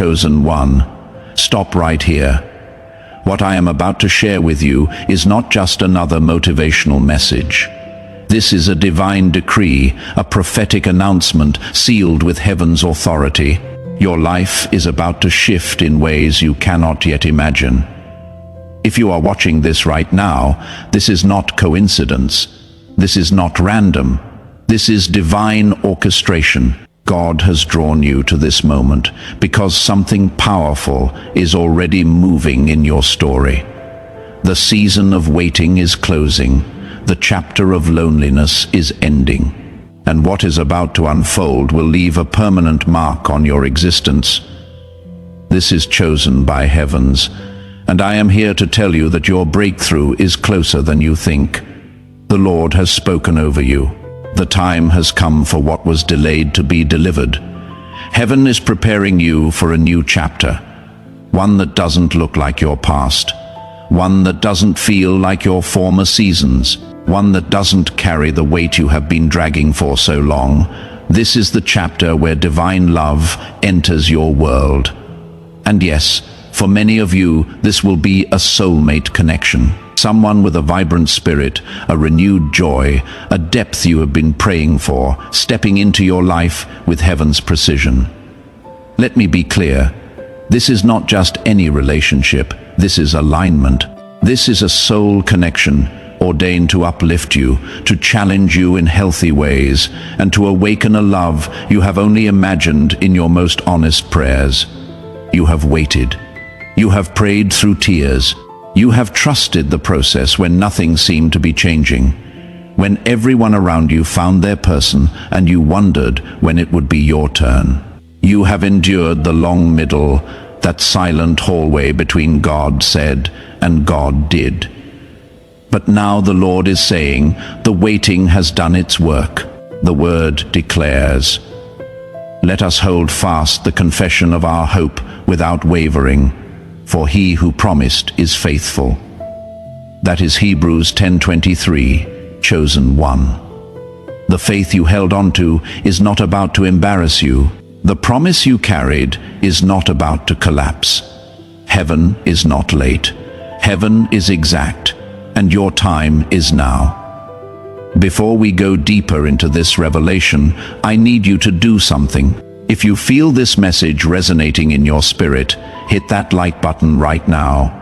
chosen one. Stop right here. What I am about to share with you is not just another motivational message. This is a divine decree, a prophetic announcement sealed with heaven's authority. Your life is about to shift in ways you cannot yet imagine. If you are watching this right now, this is not coincidence. This is not random. This is divine orchestration. God has drawn you to this moment because something powerful is already moving in your story. The season of waiting is closing. The chapter of loneliness is ending. And what is about to unfold will leave a permanent mark on your existence. This is chosen by heavens, and I am here to tell you that your breakthrough is closer than you think. The Lord has spoken over you. The time has come for what was delayed to be delivered. Heaven is preparing you for a new chapter, one that doesn't look like your past, one that doesn't feel like your former seasons, one that doesn't carry the weight you have been dragging for so long. This is the chapter where divine love enters your world. And yes, for many of you, this will be a soulmate connection. Someone with a vibrant spirit, a renewed joy, a depth you have been praying for, stepping into your life with heaven's precision. Let me be clear. This is not just any relationship. This is alignment. This is a soul connection, ordained to uplift you, to challenge you in healthy ways, and to awaken a love you have only imagined in your most honest prayers. You have waited. You have prayed through tears. You have trusted the process when nothing seemed to be changing, when everyone around you found their person and you wondered when it would be your turn. You have endured the long middle, that silent hallway between God said and God did. But now the Lord is saying, the waiting has done its work. The word declares, let us hold fast the confession of our hope without wavering, for he who promised is faithful. That is Hebrews 10:23, chosen one. The faith you held on to is not about to embarrass you. The promise you carried is not about to collapse. Heaven is not late. Heaven is exact, and your time is now. Before we go deeper into this revelation, I need you to do something. If you feel this message resonating in your spirit, hit that like button right now.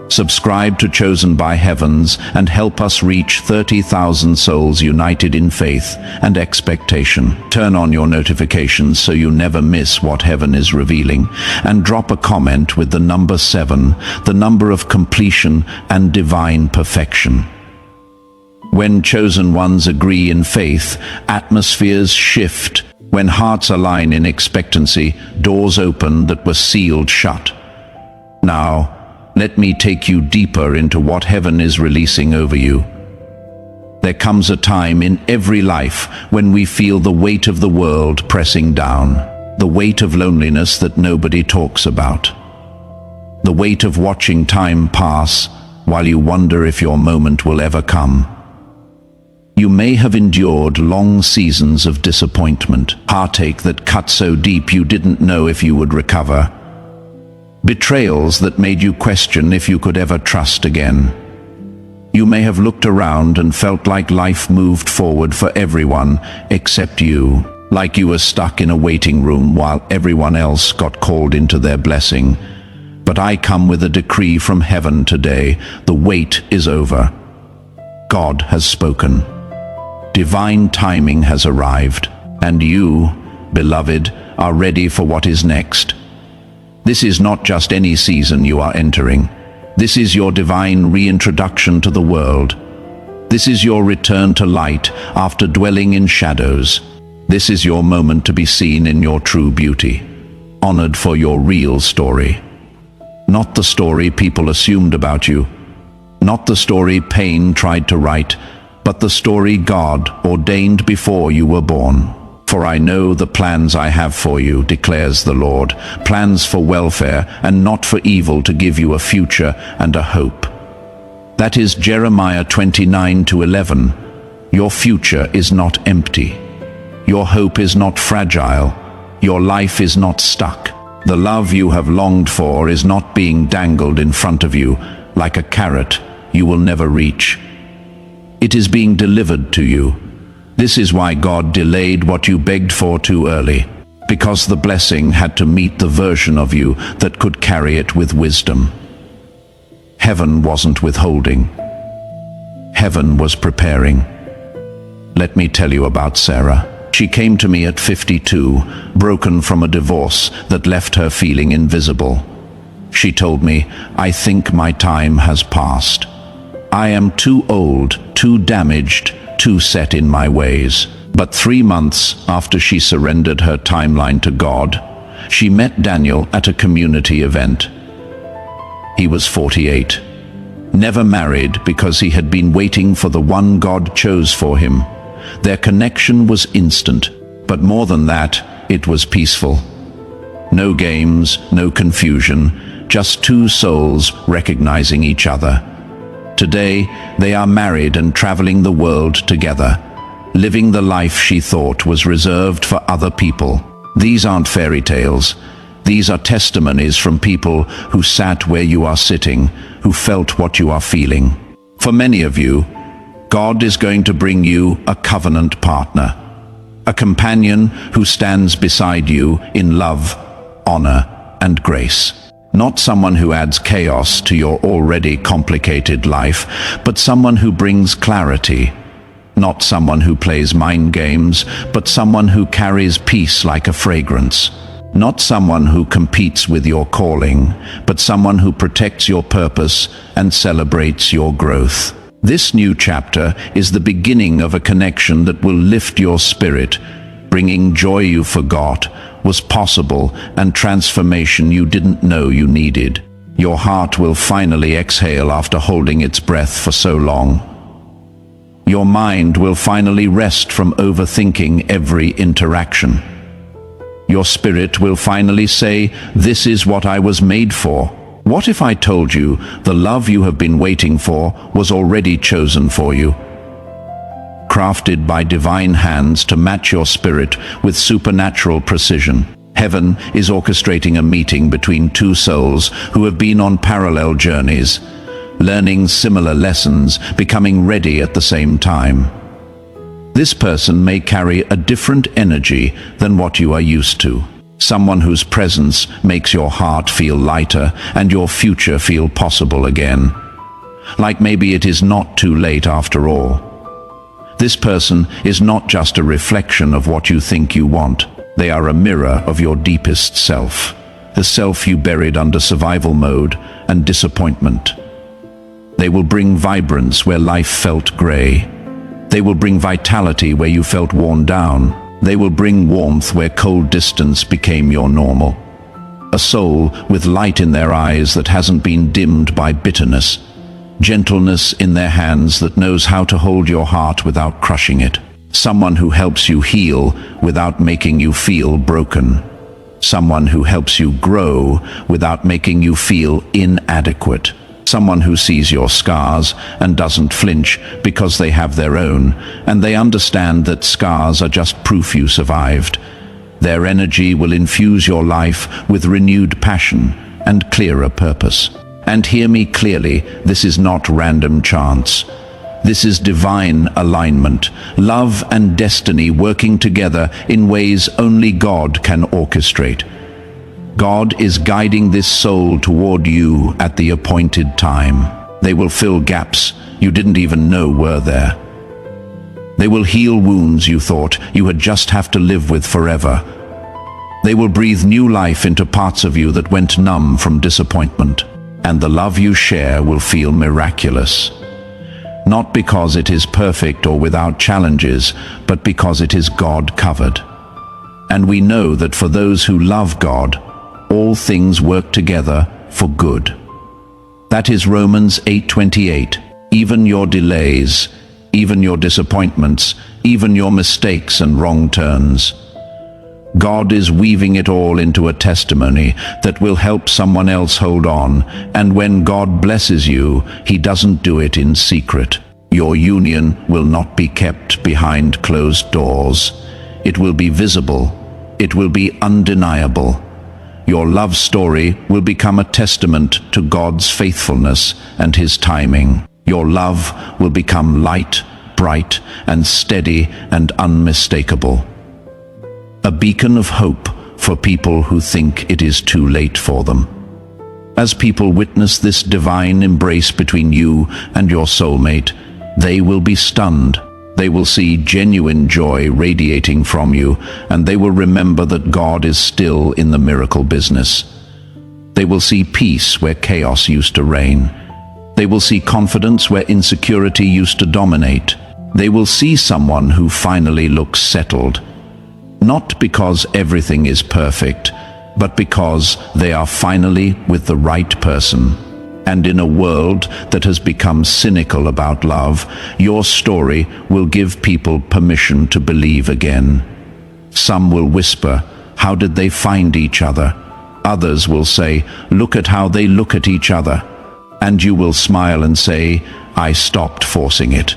Subscribe to Chosen by Heavens and help us reach 30,000 souls united in faith and expectation. Turn on your notifications so you never miss what heaven is revealing, and drop a comment with the number 7, the number of completion and divine perfection. When chosen ones agree in faith, atmospheres shift. When hearts align in expectancy, doors open that were sealed shut. Now, let me take you deeper into what heaven is releasing over you. There comes a time in every life when we feel the weight of the world pressing down, the weight of loneliness that nobody talks about, the weight of watching time pass while you wonder if your moment will ever come. You may have endured long seasons of disappointment, heartache that cut so deep you didn't know if you would recover, betrayals that made you question if you could ever trust again. You may have looked around and felt like life moved forward for everyone except you, like you were stuck in a waiting room while everyone else got called into their blessing. But I come with a decree from heaven today. The wait is over. God has spoken. Divine timing has arrived, and you, beloved, are ready for what is next. This is not just any season you are entering. This is your divine reintroduction to the world. This is your return to light after dwelling in shadows. This is your moment to be seen in your true beauty, honored for your real story. Not the story people assumed about you, not the story pain tried to write, but the story God ordained before you were born. For I know the plans I have for you, declares the Lord, plans for welfare and not for evil, to give you a future and a hope. That is Jeremiah 29:11. Your future is not empty. Your hope is not fragile. Your life is not stuck. The love you have longed for is not being dangled in front of you like a carrot you will never reach. It is being delivered to you. This is why God delayed what you begged for too early, because the blessing had to meet the version of you that could carry it with wisdom. Heaven wasn't withholding. Heaven was preparing. Let me tell you about Sarah. She came to me at 52, broken from a divorce that left her feeling invisible. She told me, "I think my time has passed. I am too old, too damaged, too set in my ways." But 3 months after she surrendered her timeline to God, she met Daniel at a community event. He was 48, never married because he had been waiting for the one God chose for him. Their connection was instant, but more than that, it was peaceful. No games, no confusion, just two souls recognizing each other. Today, they are married and traveling the world together, living the life she thought was reserved for other people. These aren't fairy tales. These are testimonies from people who sat where you are sitting, who felt what you are feeling. For many of you, God is going to bring you a covenant partner, a companion who stands beside you in love, honor, and grace. Not someone who adds chaos to your already complicated life, but someone who brings clarity. Not someone who plays mind games, but someone who carries peace like a fragrance. Not someone who competes with your calling, but someone who protects your purpose and celebrates your growth. This new chapter is the beginning of a connection that will lift your spirit, bringing joy you forgot was possible and transformation you didn't know you needed. Your heart will finally exhale after holding its breath for so long. Your mind will finally rest from overthinking every interaction. Your spirit will finally say, "This is what I was made for." What if I told you the love you have been waiting for was already chosen for you? Crafted by divine hands to match your spirit with supernatural precision. Heaven is orchestrating a meeting between two souls who have been on parallel journeys, learning similar lessons, becoming ready at the same time. This person may carry a different energy than what you are used to. Someone whose presence makes your heart feel lighter and your future feel possible again. Like maybe it is not too late after all. This person is not just a reflection of what you think you want. They are a mirror of your deepest self, the self you buried under survival mode and disappointment. They will bring vibrance where life felt gray. They will bring vitality where you felt worn down. They will bring warmth where cold distance became your normal. A soul with light in their eyes that hasn't been dimmed by bitterness. Gentleness in their hands that knows how to hold your heart without crushing it. Someone who helps you heal without making you feel broken. Someone who helps you grow without making you feel inadequate. Someone who sees your scars and doesn't flinch because they have their own, and they understand that scars are just proof you survived. Their energy will infuse your life with renewed passion and clearer purpose. And hear me clearly, this is not random chance. This is divine alignment, love and destiny working together in ways only God can orchestrate. God is guiding this soul toward you at the appointed time. They will fill gaps you didn't even know were there. They will heal wounds you thought you had just have to live with forever. They will breathe new life into parts of you that went numb from disappointment. And the love you share will feel miraculous. Not because it is perfect or without challenges, but because it is God-covered. And we know that for those who love God, all things work together for good. That is Romans 8:28. Even your delays, even your disappointments, even your mistakes and wrong turns. God is weaving it all into a testimony that will help someone else hold on. And when God blesses you, He doesn't do it in secret. Your union will not be kept behind closed doors. It will be visible. It will be undeniable. Your love story will become a testament to God's faithfulness and His timing. Your love will become light, bright, and steady and unmistakable. A beacon of hope for people who think it is too late for them. As people witness this divine embrace between you and your soulmate, they will be stunned. They will see genuine joy radiating from you, and they will remember that God is still in the miracle business. They will see peace where chaos used to reign. They will see confidence where insecurity used to dominate. They will see someone who finally looks settled, not because everything is perfect, but because they are finally with the right person. And in a world that has become cynical about love, your story will give people permission to believe again. Some will whisper, "How did they find each other?" Others will say, "Look at how they look at each other." And you will smile and say, "I stopped forcing it.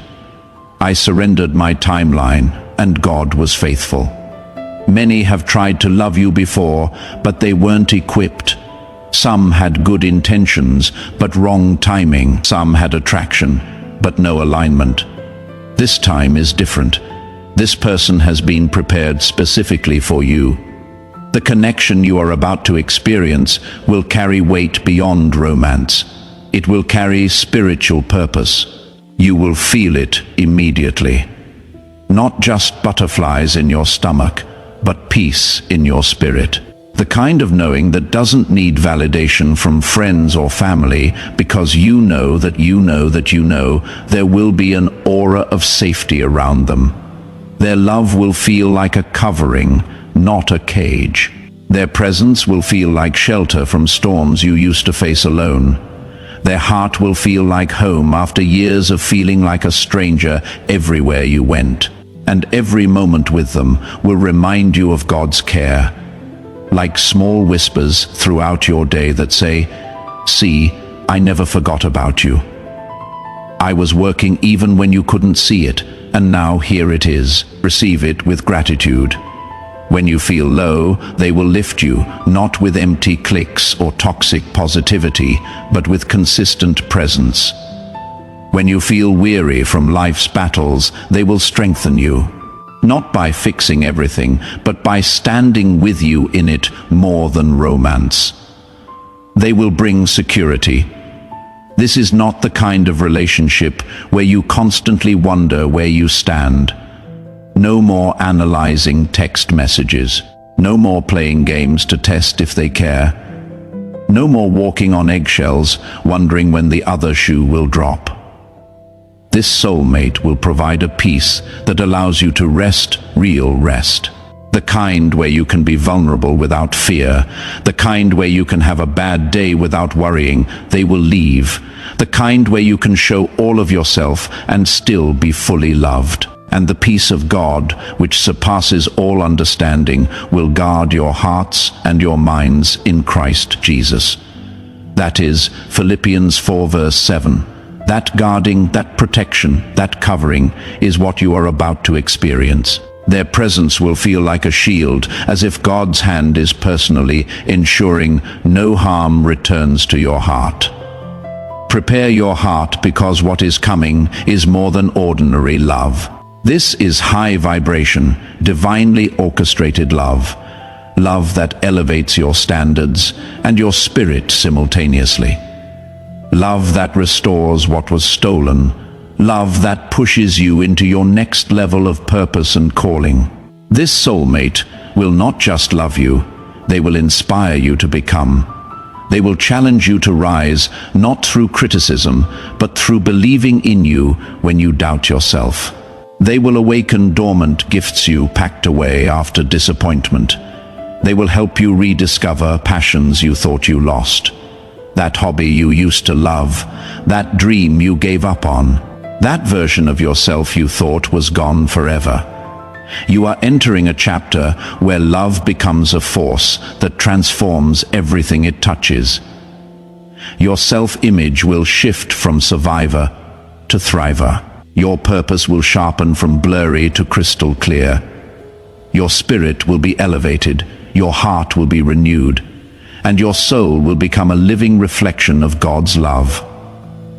I surrendered my timeline, and God was faithful." Many have tried to love you before, but they weren't equipped. Some had good intentions, but wrong timing. Some had attraction, but no alignment. This time is different. This person has been prepared specifically for you. The connection you are about to experience will carry weight beyond romance. It will carry spiritual purpose. You will feel it immediately. Not just butterflies in your stomach, but peace in your spirit. The kind of knowing that doesn't need validation from friends or family, because you know that you know that you know there will be an aura of safety around them. Their love will feel like a covering, not a cage. Their presence will feel like shelter from storms you used to face alone. Their heart will feel like home after years of feeling like a stranger everywhere you went. And every moment with them will remind you of God's care, like small whispers throughout your day that say, "See, I never forgot about you. I was working even when you couldn't see it, and now here it is." Receive it with gratitude. When you feel low, they will lift you, not with empty clicks or toxic positivity, but with consistent presence. When you feel weary from life's battles, they will strengthen you. Not by fixing everything, but by standing with you in it more than romance. They will bring security. This is not the kind of relationship where you constantly wonder where you stand. No more analyzing text messages. No more playing games to test if they care. No more walking on eggshells, wondering when the other shoe will drop. This soulmate will provide a peace that allows you to rest, real rest. The kind where you can be vulnerable without fear. The kind where you can have a bad day without worrying they will leave. The kind where you can show all of yourself and still be fully loved. And the peace of God, which surpasses all understanding, will guard your hearts and your minds in Christ Jesus. That is Philippians 4 verse 7. That guarding, that protection, that covering is what you are about to experience. Their presence will feel like a shield, as if God's hand is personally ensuring no harm returns to your heart. Prepare your heart, because what is coming is more than ordinary love. This is high vibration, divinely orchestrated love. Love that elevates your standards and your spirit simultaneously. Love that restores what was stolen. Love that pushes you into your next level of purpose and calling. This soulmate will not just love you, they will inspire you to become. They will challenge you to rise, not through criticism, but through believing in you when you doubt yourself. They will awaken dormant gifts you packed away after disappointment. They will help you rediscover passions you thought you lost. That hobby you used to love, that dream you gave up on, that version of yourself you thought was gone forever. You are entering a chapter where love becomes a force that transforms everything it touches. Your self-image will shift from survivor to thriver. Your purpose will sharpen from blurry to crystal clear. Your spirit will be elevated. Your heart will be renewed. and your soul will become a living reflection of God's love.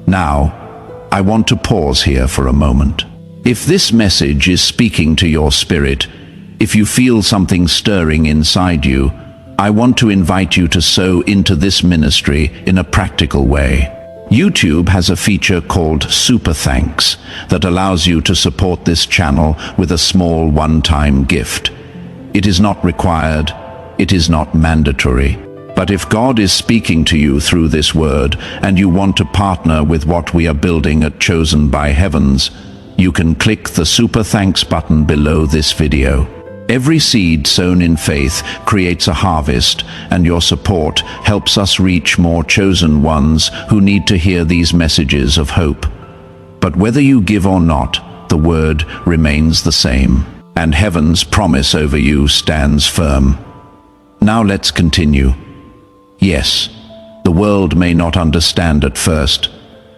Now, I want to pause here for a moment. If this message is speaking to your spirit, if you feel something stirring inside you, I want to invite you to sow into this ministry in a practical way. YouTube has a feature called Super Thanks that allows you to support this channel with a small one-time gift. It is not required, it is not mandatory. But if God is speaking to you through this word and you want to partner with what we are building at Chosen by Heavens, you can click the Super Thanks button below this video. Every seed sown in faith creates a harvest, and your support helps us reach more chosen ones who need to hear these messages of hope. But whether you give or not, the word remains the same, and heaven's promise over you stands firm. Now let's continue. Yes, the world may not understand at first.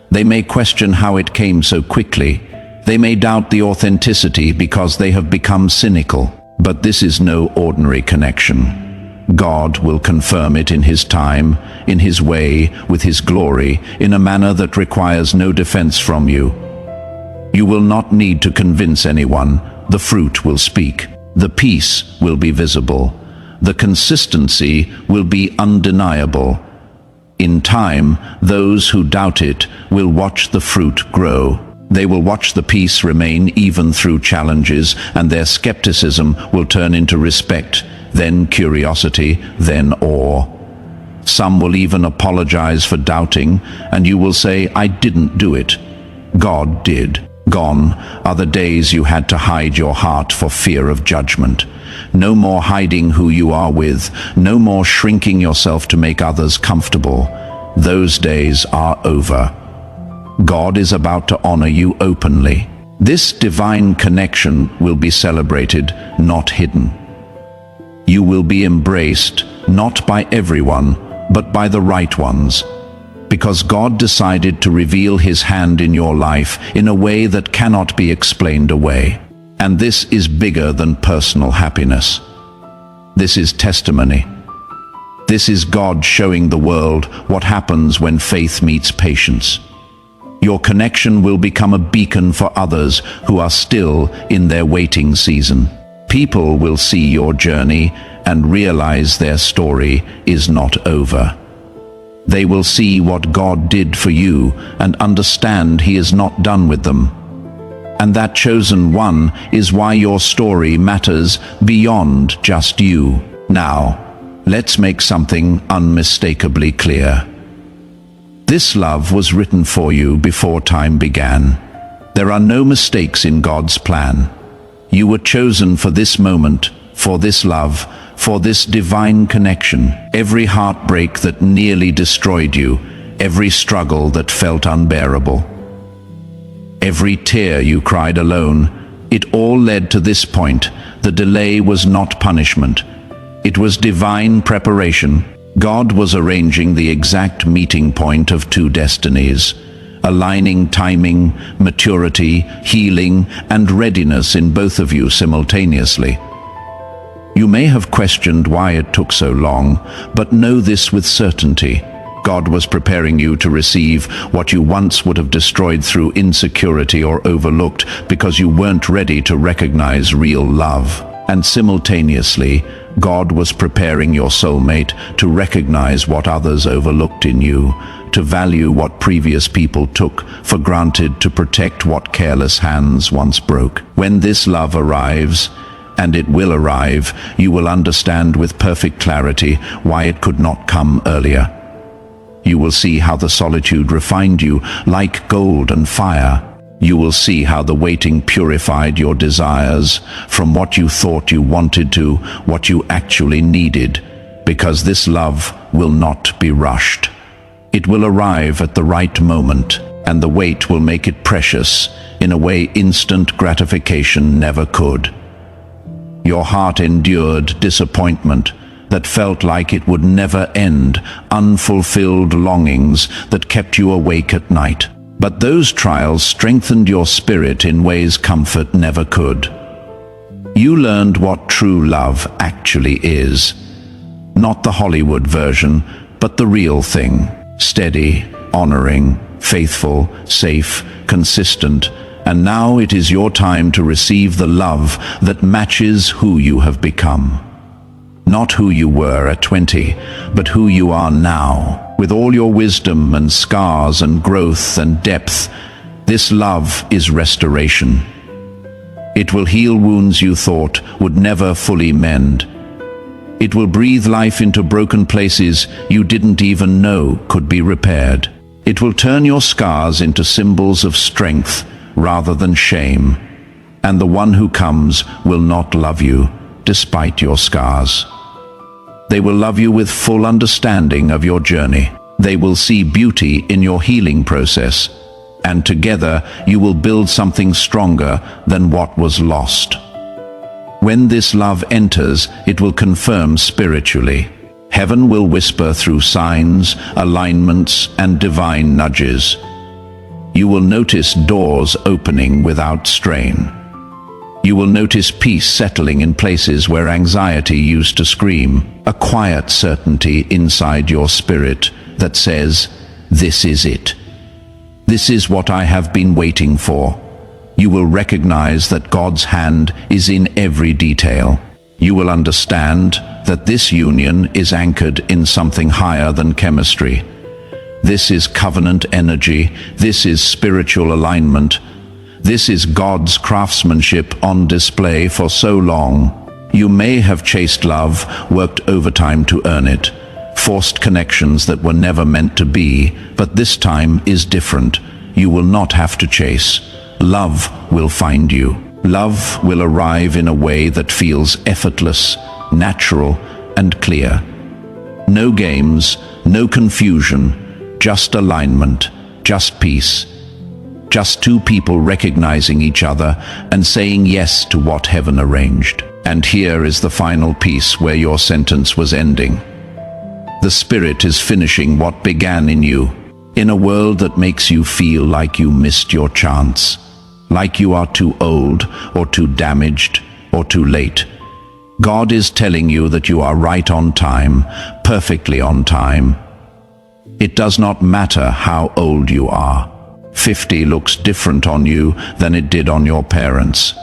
They may question how it came so quickly. They may doubt the authenticity because they have become cynical. But this is no ordinary connection. God will confirm it in His time, in His way, with His glory, in a manner that requires no defense from you. You will not need to convince anyone. The fruit will speak. The peace will be visible. The consistency will be undeniable. In time, those who doubt it will watch the fruit grow. They will watch the peace remain even through challenges, and their skepticism will turn into respect, then curiosity, then awe. Some will even apologize for doubting, and you will say, "I didn't do it. God did." Gone are the days you had to hide your heart for fear of judgment. No more hiding who you are with, no more shrinking yourself to make others comfortable. Those days are over. God is about to honor you openly. This divine connection will be celebrated, not hidden. You will be embraced, not by everyone, but by the right ones, because God decided to reveal His hand in your life in a way that cannot be explained away. And this is bigger than personal happiness. This is testimony. This is God showing the world what happens when faith meets patience. Your connection will become a beacon for others who are still in their waiting season. People will see your journey and realize their story is not over. They will see what God did for you and understand He is not done with them. And that chosen one is why your story matters beyond just you. Now, let's make something unmistakably clear. This love was written for you before time began. There are no mistakes in God's plan. You were chosen for this moment, for this love, for this divine connection. Every heartbreak that nearly destroyed you, every struggle that felt unbearable, every tear you cried alone, it all led to this point. The delay was not punishment. It was divine preparation. God was arranging the exact meeting point of two destinies, aligning timing, maturity, healing, and readiness in both of you simultaneously. You may have questioned why it took so long, but know this with certainty. God was preparing you to receive what you once would have destroyed through insecurity or overlooked because you weren't ready to recognize real love. And simultaneously, God was preparing your soulmate to recognize what others overlooked in you, to value what previous people took for granted, to protect what careless hands once broke. When this love arrives, and it will arrive, you will understand with perfect clarity why it could not come earlier. You will see how the solitude refined you like gold and fire. You will see how the waiting purified your desires from what you thought you wanted to what you actually needed, because this love will not be rushed. It will arrive at the right moment, and the wait will make it precious in a way instant gratification never could. Your heart endured disappointment that felt like it would never end, unfulfilled longings that kept you awake at night. But those trials strengthened your spirit in ways comfort never could. You learned what true love actually is. Not the Hollywood version, but the real thing. Steady, honoring, faithful, safe, consistent. And now it is your time to receive the love that matches who you have become. Not who you were at 20, but who you are now. With all your wisdom and scars and growth and depth, this love is restoration. It will heal wounds you thought would never fully mend. It will breathe life into broken places you didn't even know could be repaired. It will turn your scars into symbols of strength rather than shame. And the one who comes will not love you despite your scars. They will love you with full understanding of your journey. They will see beauty in your healing process. And together you will build something stronger than what was lost. When this love enters, it will confirm spiritually. Heaven will whisper through signs, alignments, and divine nudges. You will notice doors opening without strain. You will notice peace settling in places where anxiety used to scream. A quiet certainty inside your spirit that says, "This is it. This is what I have been waiting for." You will recognize that God's hand is in every detail. You will understand that this union is anchored in something higher than chemistry. This is covenant energy. This is spiritual alignment. This is God's craftsmanship on display for so long. You may have chased love, worked overtime to earn it, forced connections that were never meant to be, but this time is different. You will not have to chase. Love will find you. Love will arrive in a way that feels effortless, natural, and clear. No games, no confusion, just alignment, just peace. Just two people recognizing each other and saying yes to what heaven arranged. And here is the final piece where your sentence was ending. The Spirit is finishing what began in you. In a world that makes you feel like you missed your chance, like you are too old or too damaged or too late, God is telling you that you are right on time, perfectly on time. It does not matter how old you are. 50 looks different on you than it did on your parents.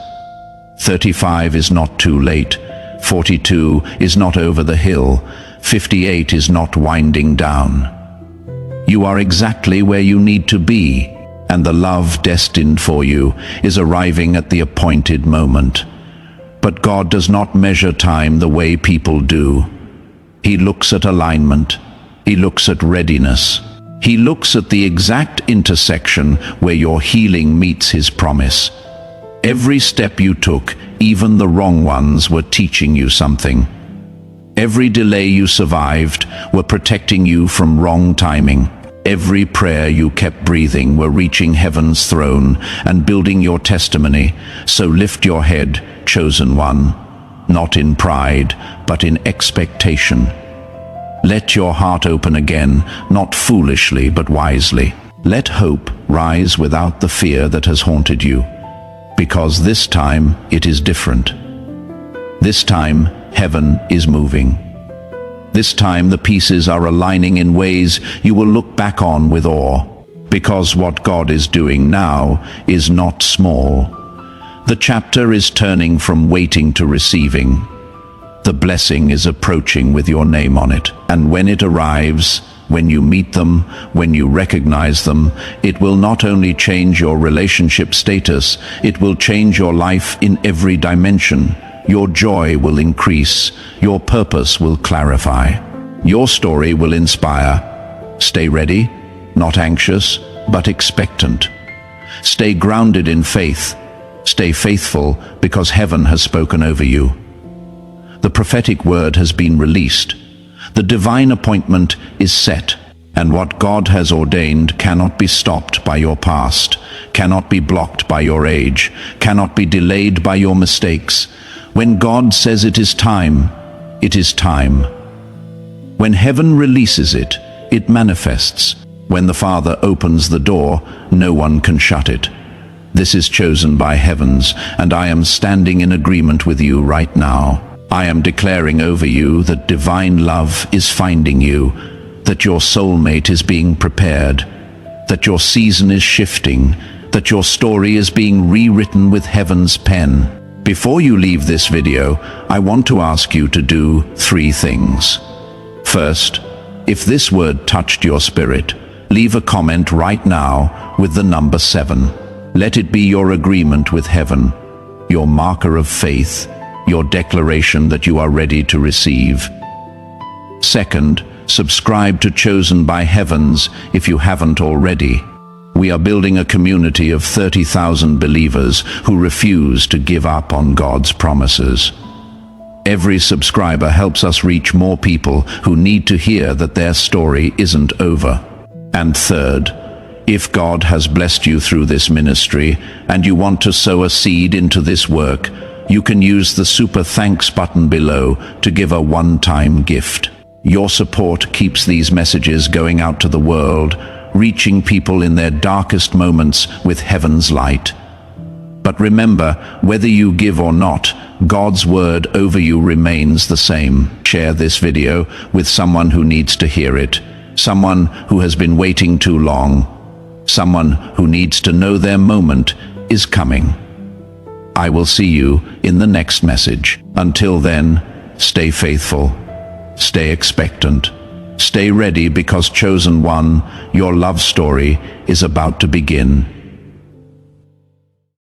35 is not too late. 42 is not over the hill. 58 is not winding down. You are exactly where you need to be, and the love destined for you is arriving at the appointed moment. But God does not measure time the way people do. He looks at alignment. He looks at readiness. He looks at the exact intersection where your healing meets His promise. Every step you took, even the wrong ones, were teaching you something. Every delay you survived were protecting you from wrong timing. Every prayer you kept breathing were reaching heaven's throne and building your testimony. So lift your head, chosen one, not in pride, but in expectation. Let your heart open again, not foolishly, but wisely. Let hope rise without the fear that has haunted you, because this time it is different. This time, heaven is moving. This time the pieces are aligning in ways you will look back on with awe, because what God is doing now is not small. The chapter is turning from waiting to receiving. The blessing is approaching with your name on it, and when it arrives, when you meet them, when you recognize them, it will not only change your relationship status, it will change your life in every dimension. Your joy will increase. Your purpose will clarify. Your story will inspire. Stay ready, not anxious, but expectant. Stay grounded in faith. Stay faithful, because heaven has spoken over you. The prophetic word has been released. The divine appointment is set, and what God has ordained cannot be stopped by your past, cannot be blocked by your age, cannot be delayed by your mistakes. When God says it is time, it is time. When heaven releases it, it manifests. When the Father opens the door, no one can shut it. This is chosen by heavens, and I am standing in agreement with you right now. I am declaring over you that divine love is finding you, that your soulmate is being prepared, that your season is shifting, that your story is being rewritten with heaven's pen. Before you leave this video, I want to ask you to do 3 things. First, if this word touched your spirit, leave a comment right now with the number 7. Let it be your agreement with heaven, your marker of faith, your declaration that you are ready to receive. Second, subscribe to Chosen by Heavens if you haven't already. We are building a community of 30,000 believers who refuse to give up on God's promises. Every subscriber helps us reach more people who need to hear that their story isn't over. And third, if God has blessed you through this ministry and you want to sow a seed into this work, you can use the super thanks button below to give a one-time gift. Your support keeps these messages going out to the world, reaching people in their darkest moments with heaven's light. But remember, whether you give or not, God's word over you remains the same. Share this video with someone who needs to hear it, someone who has been waiting too long, someone who needs to know their moment is coming. I will see you in the next message. Until then, stay faithful, stay expectant, stay ready, because Chosen One, your love story is about to begin.